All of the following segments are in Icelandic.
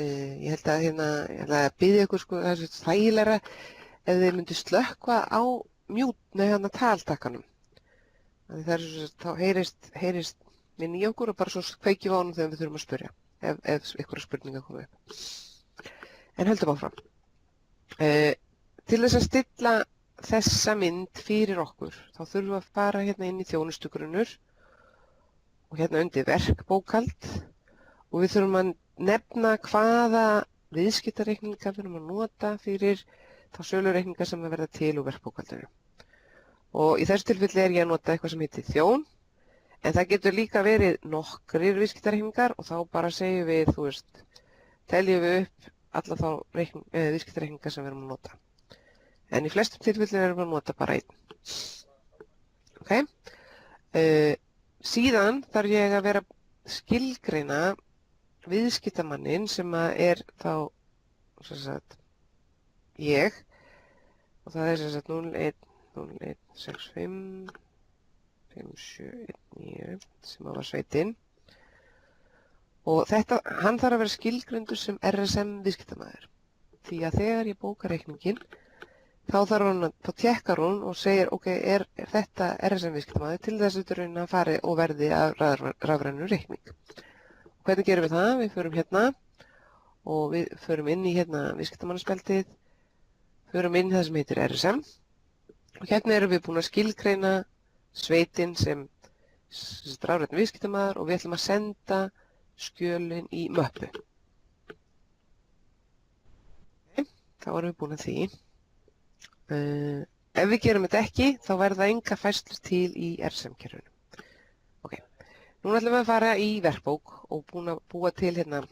Ég held að ég ætla að biðja ykkur sko, það er svo þægilegra ef þið myndu slökkva á taltakkanum. Það er svo þá heyrist minn í okkur og bara svo kveikjum á honum þegar við þurfum að spyrja, ef ykkur spurningar koma upp. En höldum áfram. Til þess að stilla þessa mynd fyrir okkur, þá þurfum við að fara hérna inn í þjónustugrunnur og hérna undir verkbókhald og við þurfum að nefna hvaða viðskiptareikninga við erum að nota fyrir þá sölureikninga sem að verða til úr verkbókhaldinu. Og í þessu tilfelli er ég að nota eitthvað sem heitir þjón, en það getur líka verið nokkrir viðskiptareikningar og þá bara segjum við, teljum við upp alla þá viðskiptareikninga sem við erum að nota. En í flestum tilfellin erum við að nota bara einn. Okay? Síðan þarf ég að vera skilgreina viðskiptamannin sem er þá ég og það er 010165 5719 sem var sveitinn og hann þarf að vera skilgreindur sem RSM viðskiptamaður því að þegar ég bóka reikningin þá tékkar hún og segir ok, er þetta RSM viðskiptamaður til þess að raunin að fari og verði að rafrænu reikning. Og hvernig gerum við það? Við förum hérna og við förum inn í hérna viðskiptamannaspjaldið, förum inn í það sem heitir RSM og hérna erum við búin að skilgreina sveitinn sem rafrænu viðskiptamaður og við ætlum að senda skjölin í möppu. Okay, þá erum við búin að því. Ef við gerum þetta ekki, þá verða enga færslur til í RSM-kerfinu. Ok, núna ætlum við að fara í verkbók og búa til hérna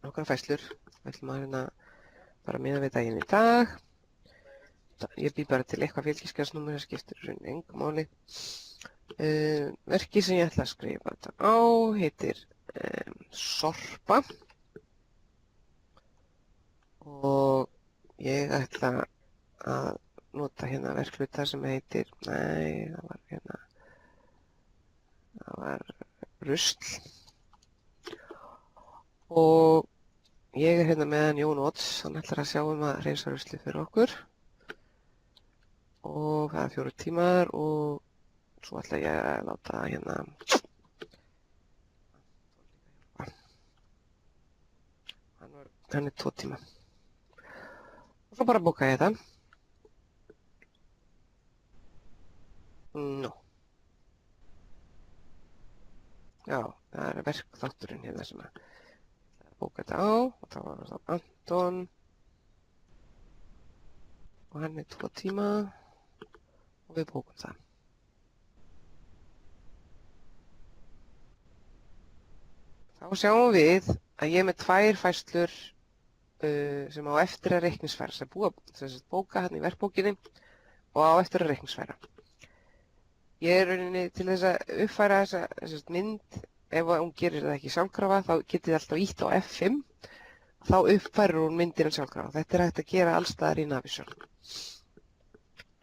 nokkra færslur. Við ætlum að hérna bara miða við daginn í dag. Ég bý bara til eitthvað fylgiskjálsnúmer, það skiptir rauninni engu máli. Verkið sem ég ætla að skrifa þetta á heitir Sorpa og ég ætla að nota hérna verkhluta sem heitir, það var rusl og ég er hérna með hann Jón Odds, hann ætlar að sjá að hreinsa ruslið fyrir okkur og það er 4 tímar og svo ætla ég að láta hérna hann er 2 tíma og svo bara bóka ég þetta. Já, það er verkþátturinn hérna sem að bóka þetta á og þá var það Anton og hann er 2 tíma og við bókum það. Þá sjáum við að ég er með 2 færslur sem á eftir að reikningsfæra, sem bóka hérna í verkbókinni og á eftir að reikningsfæra. Ég er rauninni til þess að uppfæra þessa mynd, ef hún gerir það ekki sjálfkrafa, þá getið þið alltaf ítt á F5, þá uppfærir hún myndina sjálfkrafa. Þetta er hægt að gera allstaðar í Navisol.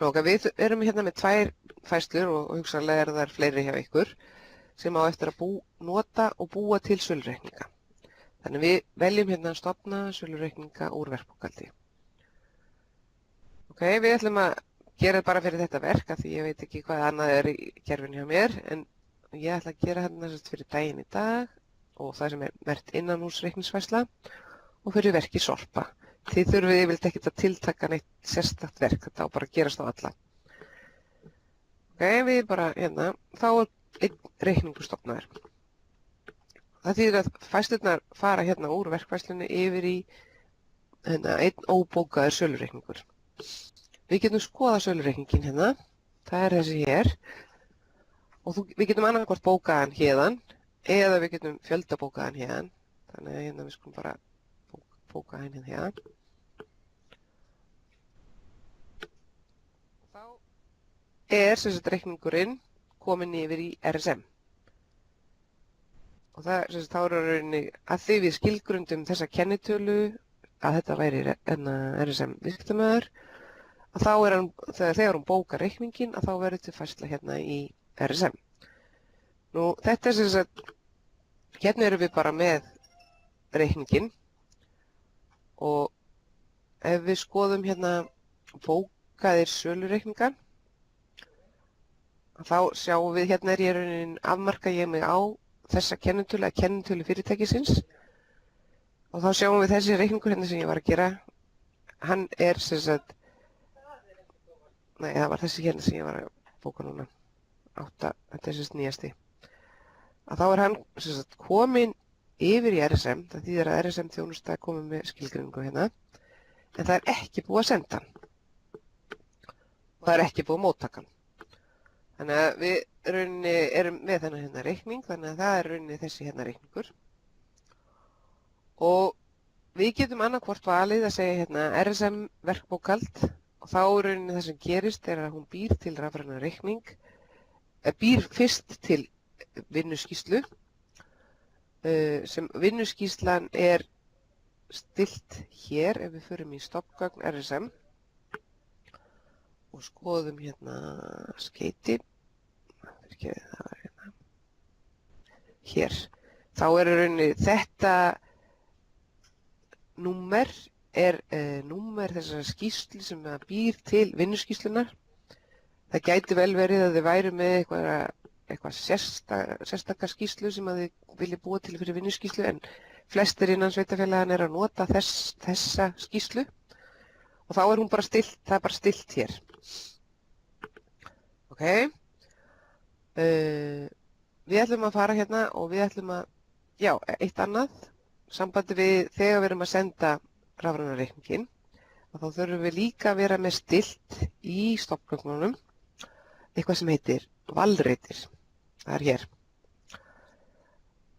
Og við erum hérna með 2 færslur og hugsanlega þær fleiri hjá ykkur sem á eftir að nota og búa til sölureikninga. Þannig við veljum hérna að stofna sölureikninga úr verkbókhaldi. Ok, við ætlum að gera þetta bara fyrir þetta verk af því ég veit ekki hvað annað er í kerfinu hjá mér en ég ætla að gera hérna fyrir daginn í dag og það sem er merkt innanhúsreikningsfærsla og fyrir verki Sorpa. Þið þurfið yfirleitt ekkert að tiltaka neitt sérstakt verk, þetta á bara að gerast á alla. Ok, við bara hérna, þá er einn reikningur stofnaður. Það þýðir að færslurnar fara hérna úr verkfærslunni yfir í hérna, einn óbókaður sölureikningur. Við getum skoðað sölureikningin hérna, það er þessi hér og við getum annarkvort bókaðan héðan eða við getum fjöldabókaðan héðan. Þannig að hérna við skulum bara bóka hann hérna. Þá er sem sagt reikningurinn komin yfir í RSM. Og það sem sagt þá er rauninni að því við skilgrundum þessa kennitölu að þetta væri RSM viðskiptamaður að þá er hann, þegar hún bókar reikningin, að þá verður til færsla hérna í RSM. Nú, þetta er sem sagt, hérna erum við bara með reikninginn og ef við skoðum hérna bókaðir sölureikningar þá sjáum við hérna er ég í rauninni afmarka ég mig á þessa kennitölu fyrirtækisins og þá sjáum við þessi reikningur hérna sem ég var að gera hann er sem sagt nei það var þessi hérna sem ég var að bóka núna 8, þetta er sem sagt nýjasti að þá er hann sem sagt komin yfir í RSM, það þýðir að RSM þjónusta er komin með skilgreiningu hérna en það er ekki búið að senda hann og það er ekki búið að móttaka hann. Þannig að við rauninni erum með þennan hérna reikning, þannig að það er rauninni þessi hérna reikningur og við getum annarkvort valið að segja hérna RSM verkbókhald og þá rauninni það sem gerist er að hún býr til rafrænan reikning, býr fyrst til vinnuskýrslu sem vinnuskýrslan er stilt hér ef við förum í stofngögn RSM og skoðum hérna skeyti hérna. Hér þá er rauninni þetta númer er númer þessar skýrslu sem býr til vinnuskýrslunar það gæti vel verið að þið væru með eitthvað sérstakar skýrslu sem að þið vilja búa til fyrir vinnuskýrslu en flestir innan sveitarfélaganna er að nota þessa skýrslu og þá er hún bara stilt, það er bara stilt hér. Ok, við ætlum að fara hérna og við ætlum að, já, eitt annað, sambandi við þegar við erum að senda rafræna reikninginn og þá þurfum við líka að vera með stilt í stofngögnunum eitthvað sem heitir valreitir, það er hér.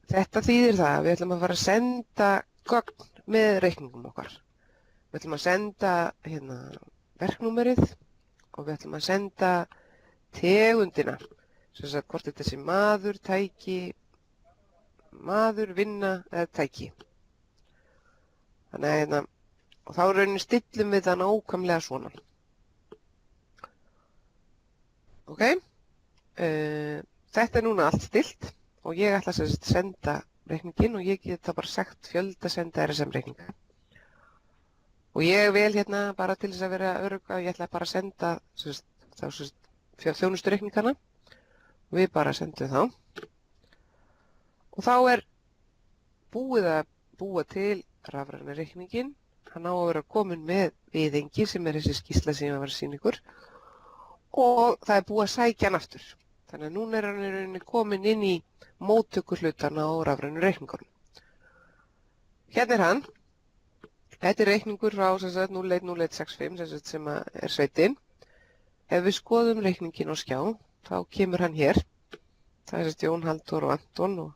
Þetta þýðir það að við ætlum að fara að senda gögn með reikningum okkar. Við ætlum að senda hérna verknúmerið og við ætlum að senda tegundina, sem sagt hvort þetta sé maður, tæki, maður, vinna eða tæki. Þannig að hérna, og þá rauninni stillum við það nákvæmlega svona. Ok, þetta er núna allt stillt. Og ég ætla að senda reikninginn og ég get það bara sagt fjölda senda RSM reikninga. Og ég vel hérna bara til þess að vera örugg að ég ætla bara að senda þjónustu reikningana og við bara sendum þá. Og þá er búið að búa til rafræna reikninginn. Hann á að vera komin með viðengi sem er þessi skýrsla sem ég var að sýna ykkur og það er búið að sækja hann aftur. Þannig að núna er hann í rauninni komin inn í móttökuhlutana á rafrænu reikningunum. Hérna er hann. Þetta er reikningur frá 010165 sem er sveitin. Ef við skoðum reikningin á skjá, þá kemur hann hér. Það er Jón, Halldór og Anton og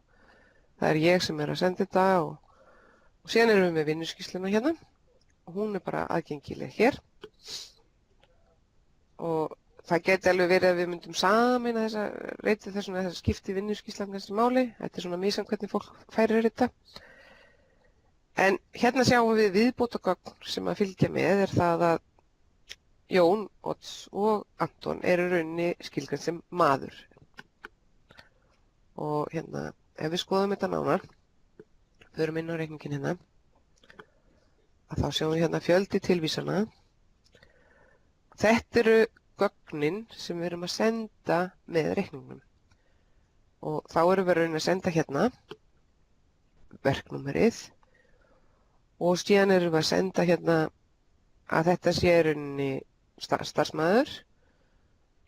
það er ég sem er að senda þetta og síðan erum við með vinnuskýrsluna hérna og hún er bara aðgengileg hér. Og það geti alveg verið að við myndum sameina þessa reytið þessum að þessa skipti vinnuskýrslan þessi máli. Þetta er svona misjafnt hvernig fólk færir þetta. En hérna sjáum við viðbótargögn sem að fylgja með er það að Jón, Odds og Anton eru rauninni skilgreind sem maður. Og hérna, ef við skoðum þetta nánar, förum inn á reikningin hérna, að þá sjáum við hérna fjöldi tilvísana. Þetta eru gögnin sem við erum að senda með reikningnum og þá erum við að senda hérna verknúmerið og síðan erum við að senda hérna að þetta sé rauninni starfsmaður.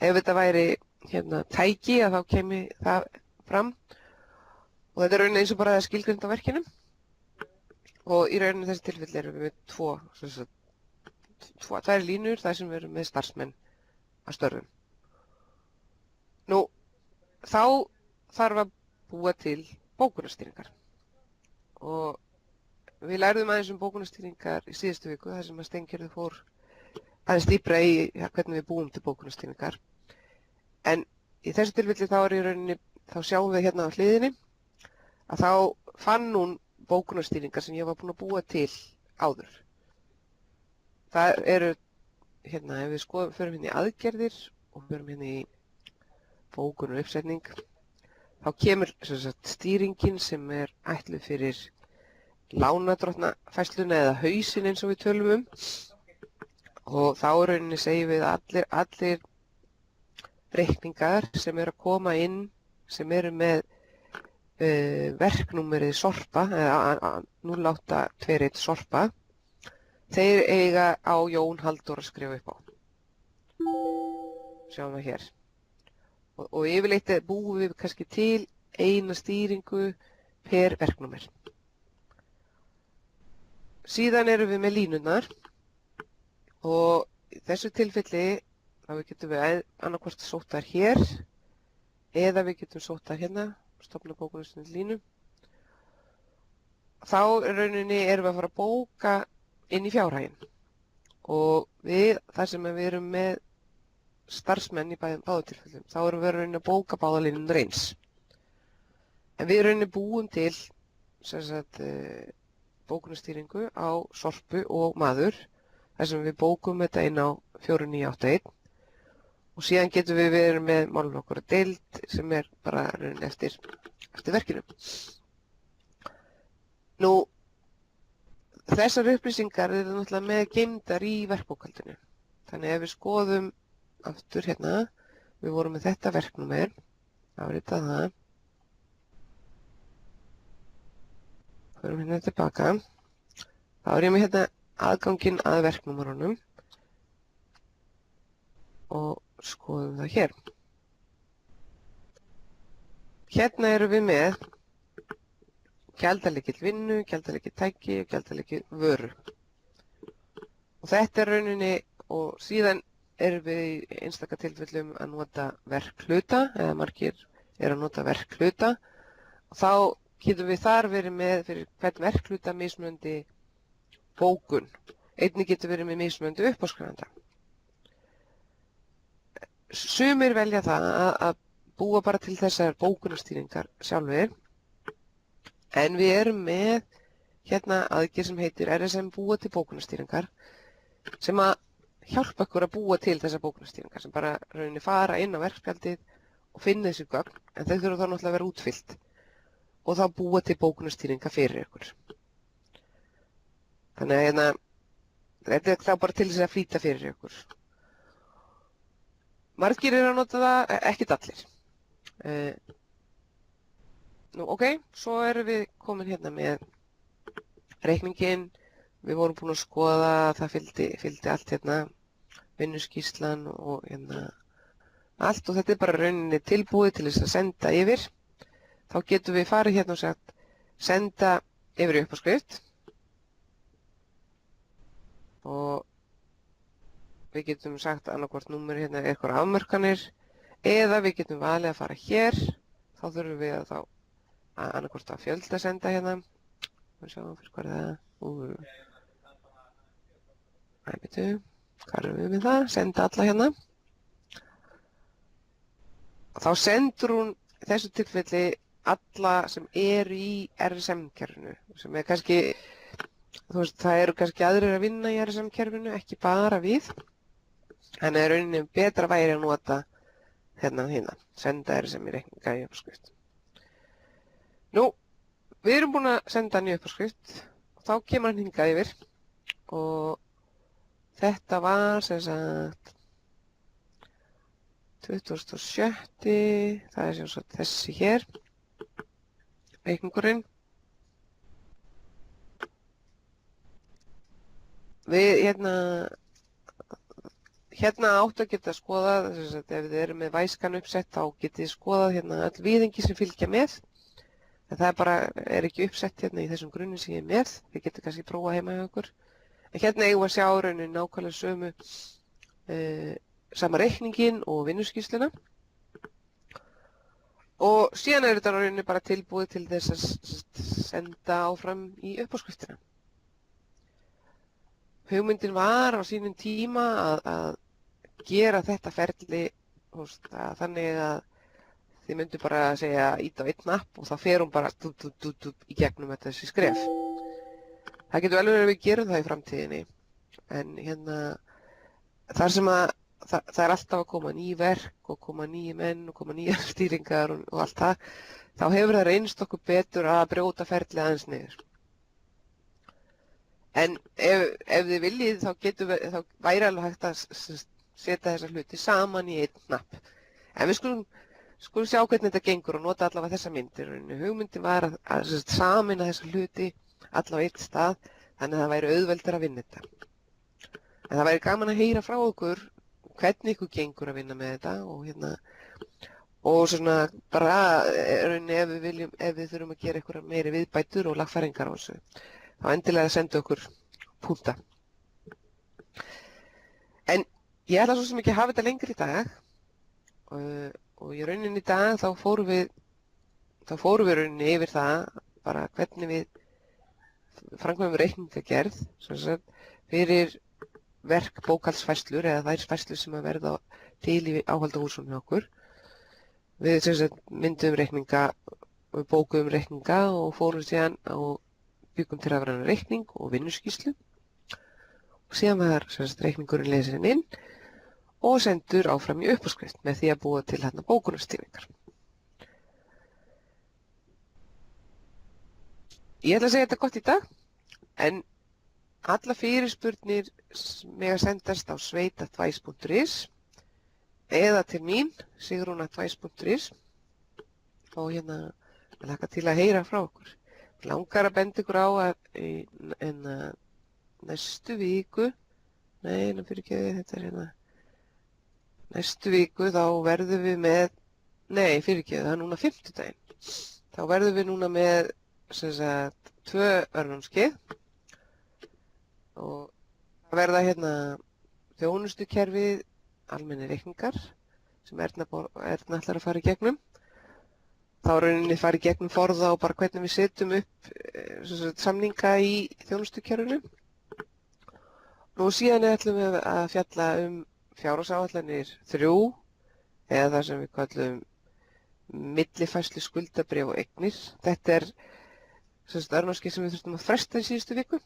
Ef þetta væri hérna tæki að þá kemi það fram og þetta er rauninni eins og bara skilgreind á verkinu og í rauninni þessi tilfelli erum við með tvær línur þar sem við erum með starfsmenn að störfum. Nú, þá þarf að búa til bókunarstýringar og við lærðum aðeins bókunarstýringar í síðustu viku þar sem að Steingerður fór aðeins dýpra í hvernig við búum til bókunarstýringar. En í þessu tilfelli þá er í rauninni, þá sjáum við hérna á hliðinni að þá fann hún bókunarstýringar sem ég var búin að búa til áður. Það eru hérna, ef við skoðum, förum hérna í aðgerðir og förum hérna í bókun og uppsetning, þá kemur stýringin sem er ætluð fyrir lánardrottnafærsluna eða hausinn eins og við tölum og þá í rauninni segjum við að allir reikningar sem eru að koma inn sem eru með verknúmerið Sorpa eða 0821 Sorpa, þeir eiga á Jón Halldór að skrifa upp á. Sjáum það hér. Og yfirleitt búum við kannski til eina stýringu per verknúmer. Síðan erum við með línurnar og í þessu tilfelli þá getum við annarkvort sótt þær hér eða við getum sótt þær hérna, stofna bókunarstund línu. Þá rauninni erum við að fara að bóka inn í fjárhaginn og þar sem við erum með starfsmenn í báðum tilfellum, þá erum við rauninni að bóka báða línurnar eins. En við rauninni búum til bókunarstýringu á Sorpu og maður, þar sem við bókum þetta inn á 4981 og síðan getum við verið með málaflokkur og deild sem er bara rauninni eftir verkinu. Nú, þessar upplýsingar eru náttúrulega með geymdar í verkbókhaldinu. Þannig ef við skoðum aftur hérna, við vorum með þetta verknúmer, árita það, förum hérna tilbaka, þá er ég með hérna aðganginn að verknúmerunum og skoðum það hér. Hérna erum við með gjaldalíkill vinnu, gjaldalíkill tæki og gjaldalíkill vöru. Og þetta er rauninni, og síðan erum við í einstaka tilfellum að nota verkhluta, eða margir eru að nota verkhluta, og þá getum við þar verið með fyrir hvern verkhluta mismunandi bókun. Einnig getur verið með mismunandi uppáskrifanda. Sumir velja það að búa bara til þessar bókunarstýringar sjálfir, en við erum með hérna aðgerð sem heitir RSM búa til bókunarstýringar sem að hjálpa ykkur að búa til þessar bókunarstýringar sem bara rauninni fara inn á verkspjaldið og finna þessi gögn, en þau þurfa þá náttúrulega að vera útfyllt og þá búa til bókunarstýringa fyrir ykkur. Þannig að hérna, þetta er þá bara til þess að flýta fyrir ykkur. Margir eru að nota það, ekkert allir. Nú, ok, svo erum við komin hérna með reikninginn. Við vorum búin að skoða að það fylgdi allt hérna, vinnuskýrslan og hérna allt og þetta er bara rauninni tilbúið til þess að senda yfir. Þá getum við farið hérna og sagt senda yfir í uppáskrift og við getum sagt annarkvort númer hérna eitthvað afmörkanir eða við getum valið að fara hér, þá þurfum við að annarkvort að fjölda senda hérna. Við sjáum fyrir hvað er það. Hvað erum við með það? Senda alla hérna. Þá sendur hún í þessu tilfelli alla sem eru í RSM-kerfinu, sem er kannski, þú veist, það eru kannski aðrir að vinna í RSM-kerfinu, ekki bara við. Þannig að rauninni betra væri að nota hérna, senda RSM í reikninga í uppáskrift. Nú, við erum búin að senda hann í uppáskrift og þá kemur hann hingað yfir og þetta var sem sagt 27. Það er sem sagt þessi hér, reikningurinn. Við hérna áttu að geta skoðað, þess að ef þið eru með væskan uppsett þá getið skoðað hérna öll viðengi sem fylgja með. En það er ekki uppsett hérna í þessum grunni sem ég er með, þið getur kannski prófað heima hjá ykkur. En hérna eigum við að sjá rauninni nákvæmlega sama reikningin og vinnuskýrsluna. Og síðan er þetta rauninni bara tilbúið til þess að senda áfram í uppáskriftina. Hugmyndin var á sínum tíma að gera þetta ferli þannig að þið myndu bara að segja íta á einn napp og þá fer hún bara í gegnum þessi skref. Það getur vel verið að við gerum það í framtíðinni, en hérna þar sem að það er alltaf að koma ný verk og koma nýji menn og koma nýjar stýringar og allt það, þá hefur það reynst okkur betur að brjóta ferlið aðeins niður. En ef þið viljið þá væri alveg hægt að setja þessa hluti saman í einn knapp. En við skulum sjá hvernig þetta gengur og nota allavega þessa myndir. Hugmyndin var að sameina þessa hluti allavega einn stað þannig að það væri auðveldara að vinna þetta. En það væri gaman að heyra frá okkur hvernig ykkur gengur að vinna með þetta og svona bara ef við þurfum að gera eitthvað meiri viðbætur og lagfæringar á þessu. Þá endilega að senda okkur púnta. En ég ætla svo sem ekki að hafa þetta lengur í dag og í rauninni í dag þá fórum við rauninni yfir það bara hvernig við framkvæmum reikningagerð fyrir verk bókhaldsfærslur eða þær færslur sem að verða til í áhaldahúsunum hjá okkur. Við myndum reikninga og bókuðum reikninga og fórum síðan og byggum til rafrænan reikning og vinnuskýrslu og síðan var reikningurinn lesinn inn og sendur áfram í uppáskrift með því að búa til bókunarstýringar. Ég ætla að segja þetta gott í dag, en alla fyrirspurnir mega sendast á sveit@tvæs.is eða til mín, sigrun@tvæs.is og ég hlakka til að heyra frá okkur. Langar að benda ykkur á að næstu viku, næstu viku þá verðum við með, það er núna fimmtudaginn, þá verðum við núna með 2 örnámskeið og það verða þjónustukerfið almennir reikningar sem Erna ætlar að fara í gegnum. Þá rauninni fara í gegnum forða og bara hvernig við setjum upp samninga í þjónustukerfinu. Nú síðan ætlum við að fjalla fjárhagsáætlanir 3 eða það sem við kallum millifærslu skuldabréf og eignir. Þetta er örnámskeið sem við þurftum að fresta í síðustu viku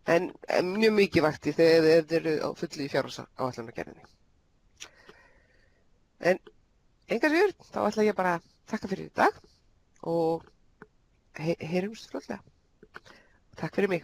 en mjög mikilvægt þegar þið eru á fullu í fjárhagsáætlanagerðinni. En engar síður, þá ætla ég bara að þakka fyrir í dag og heyrumst fljótlega. Takk fyrir mig.